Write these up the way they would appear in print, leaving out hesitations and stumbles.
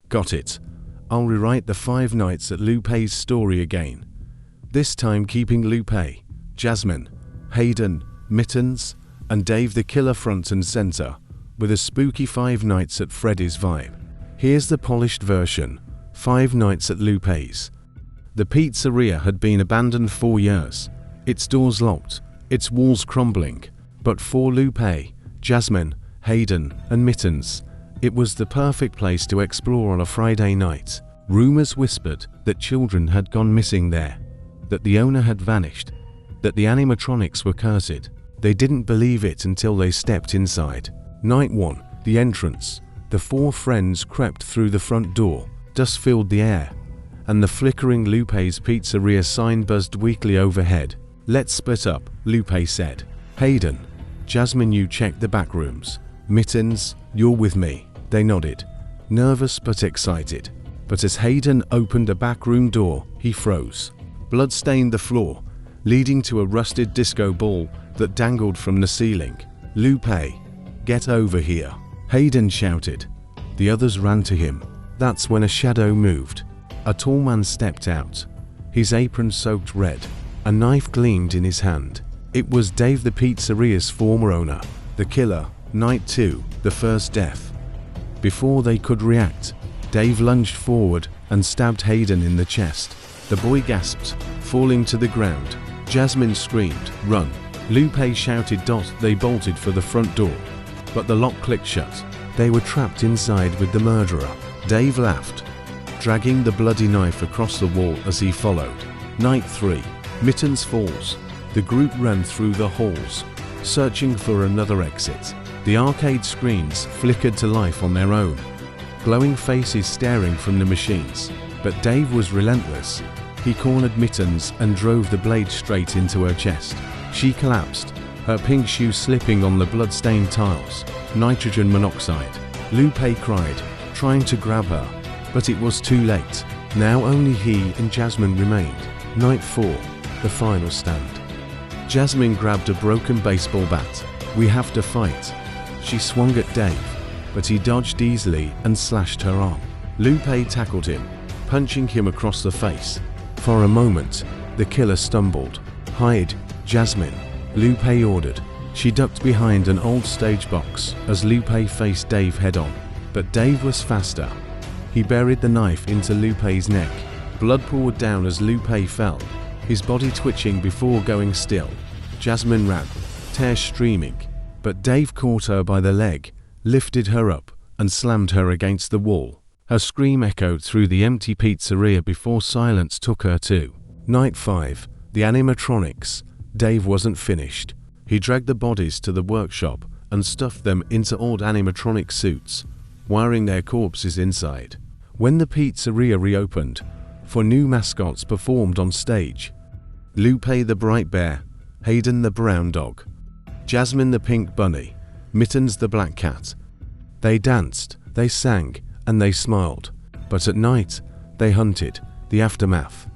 Got it. I'll rewrite the 5 nights at Lupe's story again. This time keeping Lupe, Jasmine, Hayden, Mittens, and Dave the killer front and center, with a spooky 5 nights at Freddy's vibe. Here's the polished version: 5 nights at Lupe's. The pizzeria had been abandoned for years, its doors locked, its walls crumbling, but for Lupe, Jasmine, Hayden, and Mittens, it was the perfect place to explore on a Friday night. Rumors whispered that children had gone missing there, that the owner had vanished, that the animatronics were cursed. They didn't believe it until they stepped inside. Night 1, the entrance. The 4 friends crept through the front door, dust filled the air, and the flickering Lupe's Pizzeria sign buzzed weakly overhead. "Let's split up," Lupe said. "Hayden, Jasmine, you check the back rooms. Mittens, you're with me." They nodded, nervous but excited. But as Hayden opened a back room door, he froze. Blood stained the floor, leading to a rusted disco ball that dangled from the ceiling. "Lupe, get over here," Hayden shouted. The others ran to him. That's when a shadow moved. A tall man stepped out, his apron soaked red. A knife gleamed in his hand. It was Dave, the pizzeria's former owner, the killer. Night 2, the first death. Before they could react, Dave lunged forward and stabbed Hayden in the chest. The boy gasped, falling to the ground. Jasmine screamed, "Run!" Lupe shouted. They bolted for the front door, but the lock clicked shut. They were trapped inside with the murderer. Dave laughed, dragging the bloody knife across the wall as he followed. Night 3, Mittens falls. The group ran through the halls, searching for another exit. The arcade screens flickered to life on their own, glowing faces staring from the machines. But Dave was relentless. He cornered Mittens and drove the blade straight into her chest. She collapsed, her pink shoe slipping on the blood-stained tiles. Nitrogen monoxide. Lupe cried, trying to grab her, but it was too late. Now only he and Jasmine remained. Night 4, the final stand. Jasmine grabbed a broken baseball bat. "We have to fight." She swung at Dave, but he dodged easily and slashed her arm. Lupe tackled him, punching him across the face. For a moment, the killer stumbled. "Hide, Jasmine," Lupe ordered. She ducked behind an old stage box as Lupe faced Dave head-on. But Dave was faster. He buried the knife into Lupe's neck. Blood poured down as Lupe fell, his body twitching before going still. Jasmine ran, tears streaming, but Dave caught her by the leg, lifted her up, and slammed her against the wall. Her scream echoed through the empty pizzeria before silence took her too. Night 5, the animatronics. Dave wasn't finished. He dragged the bodies to the workshop and stuffed them into old animatronic suits, wiring their corpses inside. When the pizzeria reopened, 4 new mascots performed on stage. Lupe the bright bear, Hayden the brown dog, Jasmine the pink bunny, Mittens the black cat. They danced, they sang, and they smiled. But at night, they hunted. The aftermath.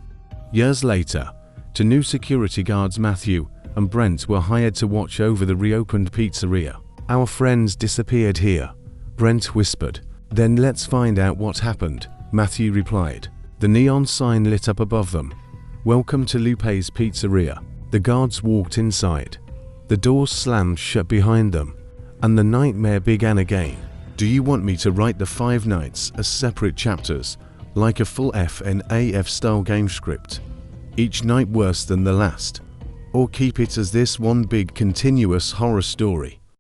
Years later, 2 new security guards, Matthew and Brent, were hired to watch over the reopened pizzeria. "Our friends disappeared here," Brent whispered. "Then let's find out what happened," Matthew replied. The neon sign lit up above them. "Welcome to Lupe's Pizzeria." The guards walked inside. The doors slammed shut behind them, and the nightmare began again. "Do you want me to write the 5 nights as separate chapters, like a full FNAF style game script, each night worse than the last? Or keep it as this one big continuous horror story?"